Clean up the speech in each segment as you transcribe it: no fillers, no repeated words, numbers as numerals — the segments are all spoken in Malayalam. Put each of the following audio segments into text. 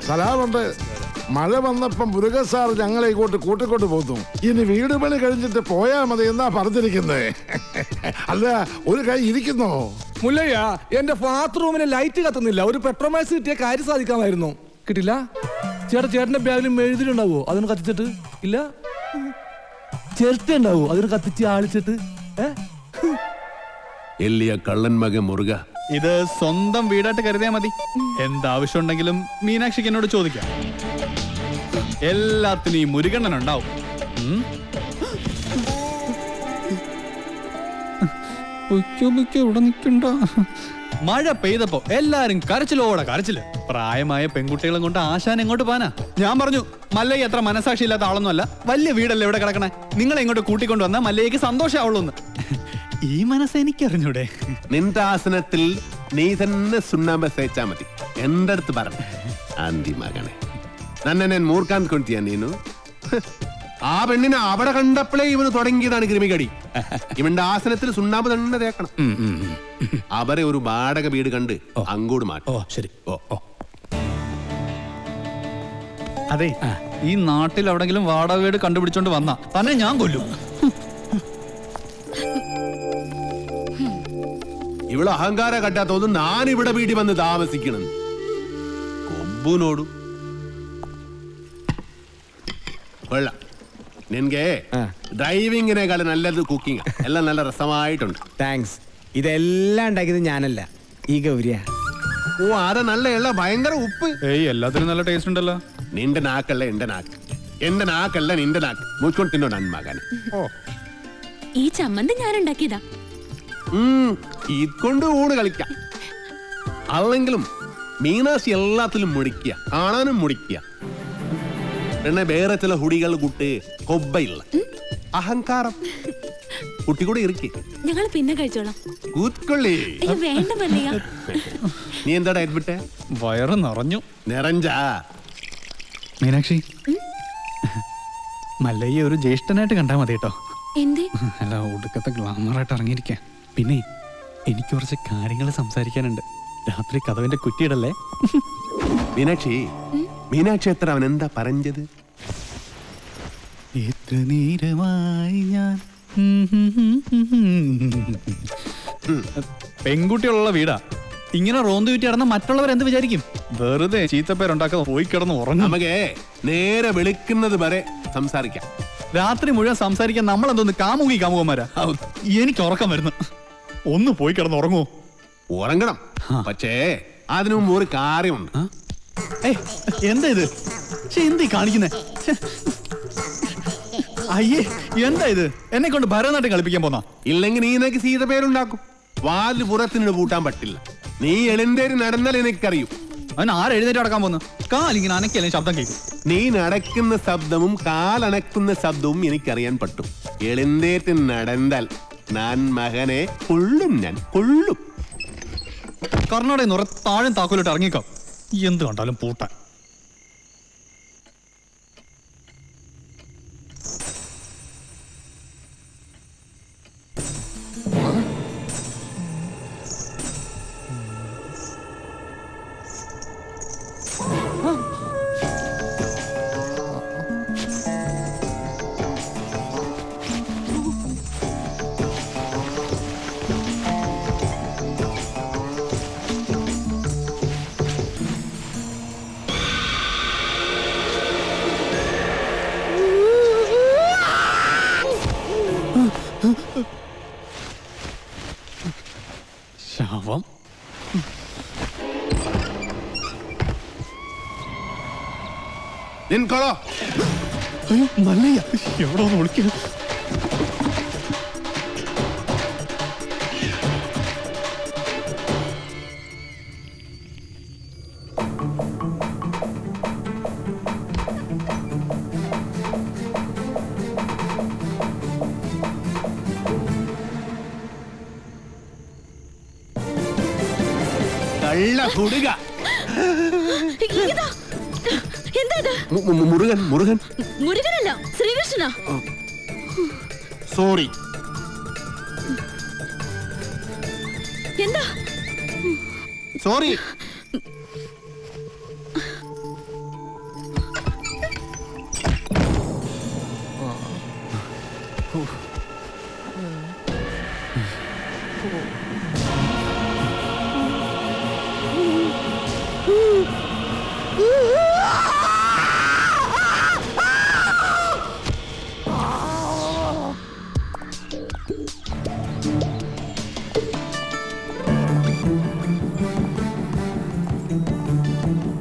സലാമുണ്ട്. മഴ വന്നപ്പം മുരുകൻ സാർ ഞങ്ങളെ ഇങ്ങോട്ട് കൂട്ടിക്കൊണ്ട് പോന്നു. ഇനി വീട് പണി കഴിഞ്ഞിട്ട് പോയാ മതി എന്നാ പറഞ്ഞിരിക്കുന്നത്. അല്ല, ഒരു കൈ ഇരിക്കുന്നോ? മുല്ലയ്യ, എന്റെ ബാത്റൂമിന് ലൈറ്റ് കത്തുന്നില്ല. ഒരു പെട്രോമാക്സ് കിട്ടിയ കാര്യം സാധിക്കാമായിരുന്നു. കിട്ടില്ല. ചേട്ടന്റെ ബാഗിൽ മെഴുതിലുണ്ടാവോ? അതിന് കത്തിച്ചിട്ട് ഇല്ല. ചിരട്ട ഉണ്ടാവോ? അതിന് കത്തിച്ച് ആളിച്ചിട്ട്. എല്ലിയ കള്ളൻ മകൻ മുറുക, ഇത് സ്വന്തം വീടായിട്ട് കരുതിയാ മതി. എന്താവശ്യം ഉണ്ടെങ്കിലും മീനാക്ഷിക്ക് എന്നോട് ചോദിക്കാം. എല്ലാത്തിനും ഈ മുരുകണ്ണൻ ഉണ്ടാവും. ഇവിടെ നിൽക്കണ്ട. മഴ പെയ്തപ്പോ എല്ലാരും കരച്ചിലോടെ കരച്ചില്. പ്രായമായ പെൺകുട്ടികളും കൊണ്ട് ആശാൻ എങ്ങോട്ട് പോനാ? ഞാൻ പറഞ്ഞു, മല്ലയ്യ അത്ര മനസാക്ഷി ഇല്ലാത്ത ആളൊന്നുമല്ല. വലിയ വീടല്ലേ ഇവിടെ കിടക്കണേ. നിങ്ങളെ ഇങ്ങോട്ട് കൂട്ടിക്കൊണ്ട് വന്നാൽ മല്ലയ്യക്ക് സന്തോഷമാവുള്ളൂന്ന്. ഈ മനസ്സ് എനിക്കറിഞ്ഞൂടെ? നിന്റെ ആസനത്തിൽ നീ തന്നെ സുണ്ണാമ്പ തേച്ചാ മതി. എന്റെ അടുത്ത് പറഞ്ഞു ആന്തി മകനെ, നന്നെ ഞാൻ മൂർക്കാൻ കൊണ്ടിയാ നീനു. ആ പെണ്ണിനെ അവിടെ കണ്ടപ്പോഴേ ഇവന് തുടങ്ങിയതാണ് ക്രിമികടി. ഇവന്റെ ആസനത്തിൽ സുണ്ണാമ്പ് തന്നെ തേക്കണം. അവരെ ഒരു വാടക വീട് കണ്ട് അങ്ങോട്ട് മാറ്റും. ശരി. അതെ, ഈ നാട്ടിൽ എവിടെങ്കിലും വാടക വീട് കണ്ടുപിടിച്ചോണ്ട് വന്നാ തന്നെ ഞാൻ കൊല്ലും. ഇവിടെ അഹങ്കാര കട്ടാത്തോന്നും ഞാൻ ഇവിടെ വീട്ടിൽ വന്ന് താമസിക്കണം. കൊമ്പുനോടും കൊള്ളാം. നിനക്ക് ഡ്രൈവിങ്ങിനേക്കാൾ നല്ലത് കുക്കിംഗ്. എല്ലാം നല്ല രസമായിട്ടുണ്ട്. താങ്ക്സ്. ഇതെല്ലാം ഉണ്ടാക്കിയത് ഞാനല്ല, ഈ ഗൗരിയാ. ഓ, അത് നല്ല എല്ലാം ഭയങ്കര ഉപ്പ്. എല്ലാത്തിനും നല്ല ടേസ്റ്റ് ഉണ്ടല്ലോ. നിന്റെ നാക്കല്ല എന്റെ നാക്ക്, എന്റെ നാക്കല്ല നിന്റെ നാക്ക്. മുച്ചോണ്ട് തിന്നോ നന്മകനെ. ഈ ചമ്മന്തി ഞാൻ ഉണ്ടാക്കിയതാ. ഇതുകൊണ്ട് ഊണ് കളിക്കാം. അല്ലെങ്കിലും മീനാശി എല്ലാത്തിലും മുടിക്കുക, കാണാനും മുടിക്കുക. പിന്നെ വേറെ ചില ഹുടികൾ കൂട്ട് കൊബ്ബയില്ല അഹങ്കാരം കുട്ടി കൂടെ ഇരിക്കേ. ഞങ്ങൾ പിന്നെ കഴിച്ചോളാം. കൂത്തൊള്ളി. വേണ്ട മല്ലയ്യ. നീ എന്താടാ എഡ്മിട്ടെ? വയറ് നിറഞ്ഞു. നിറഞ്ചാ? മീനാക്ഷി, മല്ലയ്യ ഒരു ജ്യേഷ്ഠനായിട്ട് കണ്ടാ മതി കേട്ടോ. എന്തേ? അല്ല, ഒടുക്കത്തെ ഗ്ലാമറായിട്ട് ഇറങ്ങിയിരിക്ക. പിന്നെ എനിക്ക് കുറച്ച് കാര്യങ്ങൾ സംസാരിക്കാനുണ്ട്. രാത്രി കഥവിന്റെ കുറ്റിയിടല്ലേ? മീനാക്ഷി, മീനാക്ഷി എത്ര അവൻ എന്താ പറഞ്ഞത്? എത്ര നേരമായി ഞാൻ. പെൺകുട്ടികളുള്ള വീടാ. ഇങ്ങനെ റോന്തു ചുറ്റി കിടന്ന മറ്റുള്ളവർ എന്ത് വിചാരിക്കും? വെറുതെ ചീത്തപ്പേരുണ്ടാക്കാതെ പോയി കിടന്ന് ഉറങ്ങും. നമുക്ക് നേരെ വെളുക്കുന്നത് വരെ സംസാരിക്കാം. രാത്രി മുഴുവൻ സംസാരിക്കാൻ നമ്മൾ എന്തോന്ന് കാമുകന്മാരാ? എനിക്ക് ഉറക്കം വരുന്നു. ഒന്ന് പോയി കിടന്ന് ഉറങ്ങുമോ? ഉറങ്ങണം, പക്ഷേ അതിനു മുമ്പ് ഒരു കാര്യമുണ്ട്. എന്താ ഇത്? എന്താ കാണിക്കുന്നേ? അയ്യേ, എന്താ ഇത്? എന്നെ കൊണ്ട് ഭരതനാട്യം കളിപ്പിക്കാൻ പോന്നാ? ഇല്ലെങ്കിൽ നീ നിനക്ക് സീത പേരുണ്ടാക്കും. വാല് പുറത്തിന് പൂട്ടാൻ പറ്റില്ല. നീ എഴുന്നേര് നടന്നാൽ എനിക്കറിയും. അവൻ ആരെഴുന്നേറ്റ് നടക്കാൻ പോന്നു? കാലിങ്ങനെ അനക്കല്ലേ ശബ്ദം കേൾക്കും. നീ നടക്കുന്ന ശബ്ദവും കാലണക്കുന്ന ശബ്ദവും എനിക്കറിയാൻ പറ്റും. എഴുന്നേറ്റ് നടന്നാൽ ഞാൻ മകനെ കൊള്ളും, ഞാൻ കൊള്ളും. കർണാടക നിറ താഴെ താക്കോലിട്ട് ഇറങ്ങിക്കാം. എന്ത് കണ്ടാലും പൂട്ടാൻ. ശവം. നിൻകൊളോ? അയ്യോ, മല്ലയ്യ എവിടെ ഒന്ന് വിളിക്കുന്നു. മുരുകൻ. മുരുകൻ മുരുകനല്ല, ശ്രീകൃഷ്ണ. സോറി. എന്താ? സോറി.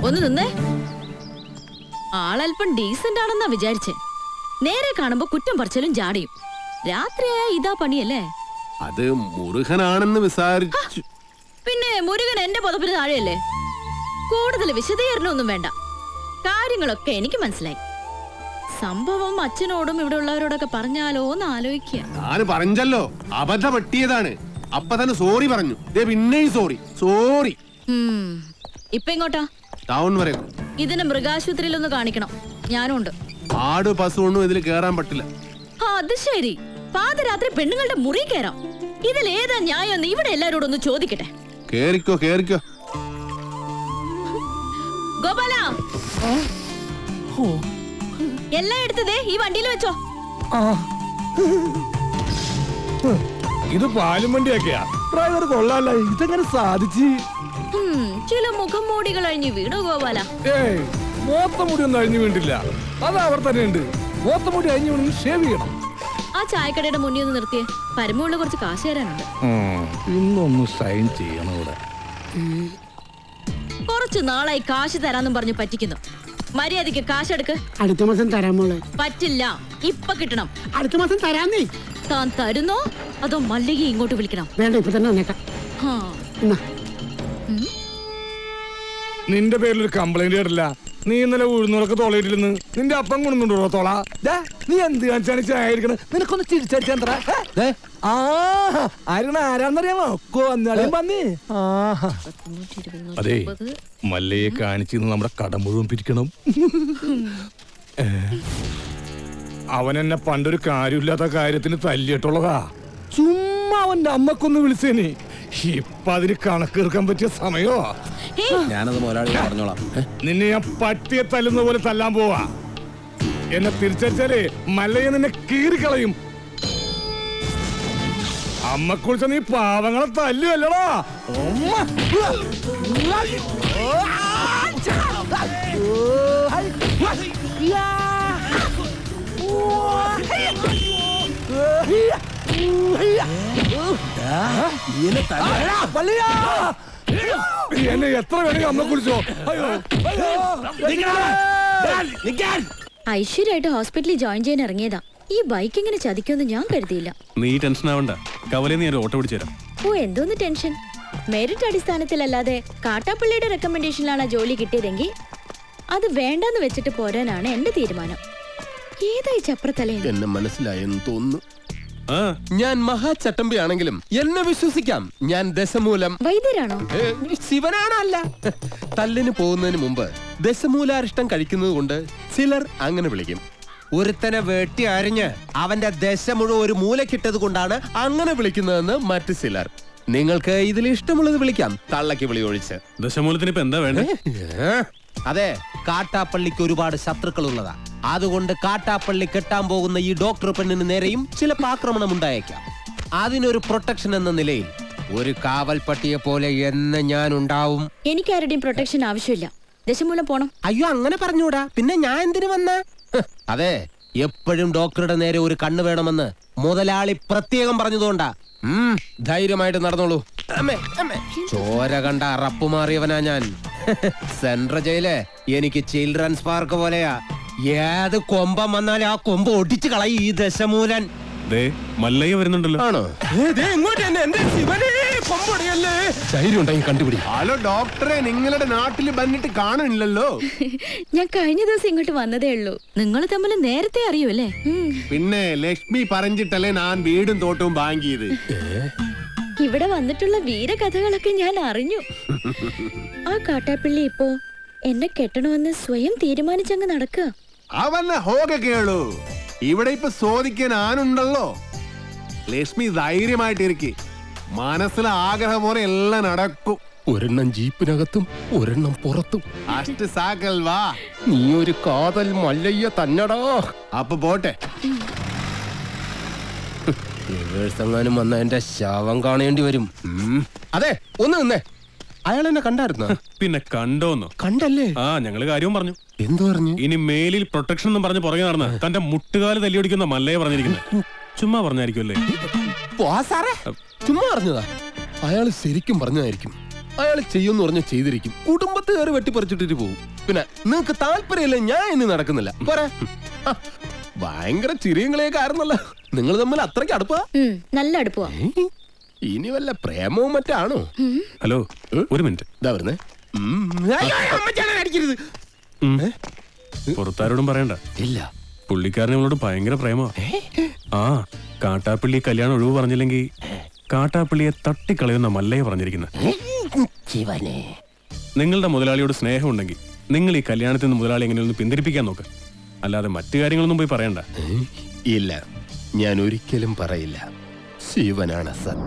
ഒന്ന് നിന്നേ. ആളല്പം ഡീസന്റ് ആണെന്നാ വിചാരിച്ചേ. നേരെ കാണുമ്പോ കുറ്റം പറിച്ചാലും ജാടിയും. രാത്രിയായ ഇതാ പണിയല്ലേ? അത് മുരുകനാണെന്ന് വിസാരിച്ചു. പിന്നെ മുരുകൻ എന്റെ പുതപ്പിന് താഴെയല്ലേ? കൂടുതൽ വിശദീകരണമൊന്നും വേണ്ട. കാര്യങ്ങളൊക്കെ എനിക്ക് മനസ്സിലായി. സംഭവം അച്ഛനോടും ഇവിടെ ഉള്ളവരോടൊക്കെ പറഞ്ഞാലോ എന്ന് ആലോചിക്കുക. ഞാൻ പറഞ്ഞല്ലോ, അബദ്ധം പറ്റിയതാണ്. അപ്പൊ തന്നെ സോറി പറഞ്ഞു. പിന്നെയും സോറി. ഇപ്പൊ എങ്ങോട്ടാ? ടൗൺ വരെ. ഇതിന് മൃഗാശുപത്രിയിലൊന്ന് കാണിക്കണം. ഞാനും ഉണ്ട്. ആട് പശു ഒന്നും ഇതിൽ കേറാൻ പറ്റില്ല. അത് ശരി. പാതിരാത്രി പെണ്ണുങ്ങളുടെ മുറി കയറാം. ഇതിലേതാ ന്യായം? ഇവിടെ എല്ലാരോടും ഒന്ന് ചോദിക്കട്ടെ. കേറിക്കോ. ഗോപാല, എല്ലാം എടുത്തതേ ഈ വണ്ടിയിൽ വെച്ചോ. ഇത് പാലും വണ്ടിയൊക്കെയാ. ഡ്രൈവർ കൊള്ളാല്ല. ഇതെങ്ങനെ സാധിച്ചു? ചില മുഖം മൂടികൾ അഴിഞ്ഞു വീണു ഗോപാല. ഏയ്, മോത്തമുടി ഒന്നും അഴിഞ്ഞു വീണ്ടില്ല. അത് അവർ തന്നെ ഉണ്ട്. മോത്തമുടി അഴിഞ്ഞു വീണെങ്കിൽ ഷേവ് ചെയ്യണം. ആ ചായക്കടയുടെ മുന്നിൽ ഒന്ന് നിർത്തിയേ. പരമുള്ള കുറച്ച് കാശ് തരാനുണ്ട്. ഇന്നൊന്ന് സൈൻ ചെയ്യണം ഇവിടെ. കുറച്ചു നാളായി കാശ് തരാന്നും പറഞ്ഞു പറ്റിക്കുന്നു. മര്യാദക്ക് കാശെടുക്ക്. അടുത്ത മാസം തരാൻ മോളെ. പറ്റില്ല, ഇപ്പൊ കിട്ടണം. അടുത്ത മാസം തരാന്നേ. താൻ തരുന്നോ അതോ മല്ലിക ഇങ്ങോട്ട് വിളിക്കണം? വേണ്ട, ഇപ്പൊ തന്നെ വന്നേക്കാം. ഹാ. നിന്റെ പേരിലൊരു കംപ്ലൈന്റ് കേട്ടില്ല. നീ ഇന്നലെ ഉഴുന്നൂറൊക്കെ തോളയിട്ടില്ലെന്ന് നിന്റെ അപ്പം കൊണ്ടുണ്ടോ തോള? നീ എന്ത് കാണിച്ചാണ് ചായയിരിക്കണ? നിനക്കൊന്ന് ചിരിച്ചടിച്ചാ ആരാന്നറിയാമോ? വന്നേ. അതെ, മല്ലയെ കാണിച്ച് നമ്മുടെ കടം മുഴുവൻ പിരിക്കണം. അവൻ എന്നെ പണ്ടൊരു കാര്യമില്ലാത്ത കാര്യത്തിന് തല്ലിയിട്ടുള്ളതാ. ചുമ്മാ അവന്റെ അമ്മക്കൊന്ന് വിളിച്ചേനെ. ഇപ്പൊ അതിന് കണക്കെടുക്കാൻ പറ്റിയ സമയോ? ഞാനത് മുതലാളി പറഞ്ഞോളാം. നിന്നെ ഞാൻ പട്ടിയെ തല്ലുന്ന പോലെ തല്ലാൻ പോവാ. എന്നെ തിരിച്ചടിച്ചാലേ മല്ലയെ നിന്നെ കീറിക്കളയും. അമ്മ കുളിച്ച നീ പാവങ്ങളെ തല്ലുവല്ലടാ. എന്നെ എത്ര വേണമെങ്കിൽ അമ്മ കുളിച്ചോ. ഐശ്വര്യമായിട്ട് ഹോസ്പിറ്റലിൽ ജോയിൻ ചെയ്യാൻ ഇറങ്ങിയതാ. ഈ ബൈക്ക് ഇങ്ങനെ ചതിക്കുമെന്ന് ഞാൻ കരുതിയില്ല. നീ ടെൻഷൻ ആവണ്ട. കവലയിൽ നീ ഓട്ടോ പിടിച്ചു തരാം. ഓ, എന്തോന്ന് ടെൻഷൻ? മെറിറ്റ് അടിസ്ഥാനത്തിലല്ലാതെ കാട്ടാപ്പള്ളിയുടെ റെക്കമെൻഡേഷനിലാണ് ജോലി കിട്ടിയതെങ്കിൽ അത് വേണ്ടെന്ന് വെച്ചിട്ട് പോരാനാണ് എന്റെ തീരുമാനം. ഏതായി ചപ്രത്തലേ? എന്നെ മനസ്സിലായെന്ന് തോന്നുന്നു. ഞാൻ മഹാചട്ടമ്പി ആണെങ്കിലും എന്നെ വിശ്വസിക്കാം. ഞാൻ ദശമൂലം വൈദ്യരാണോ? ശിവനാണല്ല. തല്ലിന് പോകുന്നതിന് മുമ്പ് ദശമൂലാരിഷ്ടം കഴിക്കുന്നത് കൊണ്ട് ചിലർ അങ്ങനെ വിളിക്കും. ഒരുത്തനെ വെട്ടി അരിഞ്ഞ് അവന്റെ ദശ മുഴുവൻ ഒരു മൂലക്കിട്ടത് കൊണ്ടാണ് അങ്ങനെ വിളിക്കുന്നതെന്ന് മറ്റു ചിലർ. നിങ്ങൾക്ക് ഇതിൽ ഇഷ്ടമുള്ളത് വിളിക്കാം, തള്ളക്ക് വിളി ഒഴിച്ച്. ദശമൂലത്തിന് ഇപ്പൊ എന്താ വേണ്ടേ? അതെ, കാട്ടാപ്പള്ളിക്ക് ഒരുപാട് ശത്രുക്കൾ ഉള്ളതാ. അതുകൊണ്ട് കാട്ടാപ്പള്ളി കെട്ടാൻ പോകുന്ന ഈ ഡോക്ടർ പെണ്ണിന് നേരെയും ചിലപ്പോൾ ആക്രമണം ഉണ്ടായേക്കാം. അതിനൊരു പ്രൊട്ടക്ഷൻ എന്ന നിലയിൽ ഒരു കാവൽ പട്ടിയെ പോലെ എന്ന് ഞാൻ ഉണ്ടാവും. എനിക്ക് ആരുടെയും പ്രൊട്ടക്ഷൻ ആവശ്യമില്ല. ദശമൂലം പോണം. അയ്യോ, അങ്ങനെ പറഞ്ഞൂടാ. പിന്നെ ഞാൻ എന്തിനു വന്ന? അതെ, എപ്പോഴും ഡോക്ടറുടെ നേരെ ഒരു കണ്ണ് വേണമെന്ന് മുതലാളി പ്രത്യേകം പറഞ്ഞതുകൊണ്ടാ. ധൈര്യമായിട്ട് നടന്നോളൂ. ചോര കണ്ട അറപ്പുമാറിയവനാ ഞാൻ. സെൻട്രൽ ജയില് എനിക്ക് ചിൽഡ്രൻസ് പാർക്ക് പോലെയാ. ഏത് കൊമ്പം വന്നാലും ആ കൊമ്പ് ഒടിച്ചു കളയും ഈ ദശമൂലൻ. മല്ലയ്യ വരുന്നുണ്ടല്ലോ. ആണോ? ധൈര്യം ഉണ്ടെങ്കിൽ കണ്ടുപിടി. ഹലോ ഡോക്ടറെ, നിങ്ങളുടെ നാട്ടിൽ വന്നിട്ട് കാണില്ലല്ലോ. ഞാൻ കഴിഞ്ഞ ദിവസം ഇങ്ങോട്ട് വന്നതേ ഉള്ളൂ. നിങ്ങൾ തമ്മിൽ നേരത്തെ അറിയൂല്ലേ? പിന്നെ ലക്ഷ്മി പറഞ്ഞിട്ടല്ലേ ഞാൻ വീടും തോട്ടവും വാങ്ങിയത്. ഇവിടെ വന്നിട്ടുള്ള വീരകഥകളൊക്കെ ഞാൻ അറിഞ്ഞു. ആ കാട്ടാപ്പിള്ളി ഇപ്പോ എന്നെ കെട്ടണമെന്ന് സ്വയം തീരുമാനിച്ചങ്ങ് നടക്കുക. അവന്നെ ഹോക കേളു. ഇവിടെ ഇപ്പൊ ചോദിക്കാൻ ആനുണ്ടല്ലോ. ലക്ഷ്മി ധൈര്യമായിട്ടിരിക്കെ. മനസ്സിലെ ആഗ്രഹം പോലെ എല്ലാം നടക്കും. ഒരെണ്ണം ജീപ്പിനകത്തും ഒരെണ്ണം പുറത്തും. അഷ്ട സാക്കൽവാ. നീ ഒരു കാതൽ മല്ലയ്യ തന്നടാ. അപ്പൊ പോട്ടെ. എങ്ങാനും വന്ന എന്റെ ശവം കാണേണ്ടി വരും. അതെ, ഒന്ന് നിന്നേ. അയാൾ എന്നെ കണ്ടായിരുന്ന? പിന്നെ കണ്ടോന്നോ? കണ്ടല്ലേ? ആ, ഞങ്ങള് കാര്യവും പറഞ്ഞു. എന്തു പറഞ്ഞു? ഇനി മേലിൽ പ്രൊട്ടക്ഷൻ എന്നും പറഞ്ഞ് പുറകെ നടന്ന് തന്റെ മുട്ടുകാല് തല്ലിയൊടിക്കുന്ന മല്ലയെ പറഞ്ഞിരിക്കുന്നത്. ചുമ്മാ പറഞ്ഞായിരിക്കുമല്ലേ? ചുമ്മാ പറഞ്ഞതാ. അയാൾ ശരിക്കും പറഞ്ഞതായിരിക്കും. അയാൾ ചെയ്യുമെന്ന് പറഞ്ഞ ചെയ്തിരിക്കും. കുടുംബത്ത് കയറി വെട്ടിപ്പറിച്ചിട്ടിട്ട് പോകും. പിന്നെ നിങ്ങക്ക് താല്പര്യമില്ല, ഞാൻ ഇനി നടക്കുന്നില്ല. പോരാ. ഭയങ്കര ചിരിയങ്ങളെയൊക്കെ ആയിരുന്നല്ലോ. നിങ്ങൾ തമ്മിൽ അത്രയ്ക്ക് അടുപ്പാ? നല്ല അടുപ്പുവാ. ഇനി വല്ല പ്രേമവും മറ്റാണോ? ഹലോ, ഒരു മിനിറ്റ്. ഇതാ വരുന്നേ. അടിക്കരുത്. പുറത്താരോടും പറയണ്ട. ഇല്ല. പുള്ളിക്കാരൻ നമ്മളോട് ഭയങ്കര പ്രേമ. ആ, കാട്ടാപ്പള്ളി കല്യാണം ഒഴിവ് പറഞ്ഞില്ലെങ്കിൽ കാട്ടാപ്പള്ളിയെ തട്ടിക്കളയുന്ന മല്ലയെ പറഞ്ഞിരിക്കുന്നത്. നിങ്ങളുടെ മുതലാളിയോട് സ്നേഹമുണ്ടെങ്കിൽ നിങ്ങൾ ഈ കല്യാണത്തിൽ നിന്ന് മുതലാളി എങ്ങനെയൊന്ന് പിന്തിരിപ്പിക്കാൻ നോക്ക്. അല്ലാതെ മറ്റു കാര്യങ്ങളൊന്നും പോയി പറയണ്ട. ഇല്ല, ഞാൻ ഒരിക്കലും പറയില്ല. ശിവനാണ് സത്യം.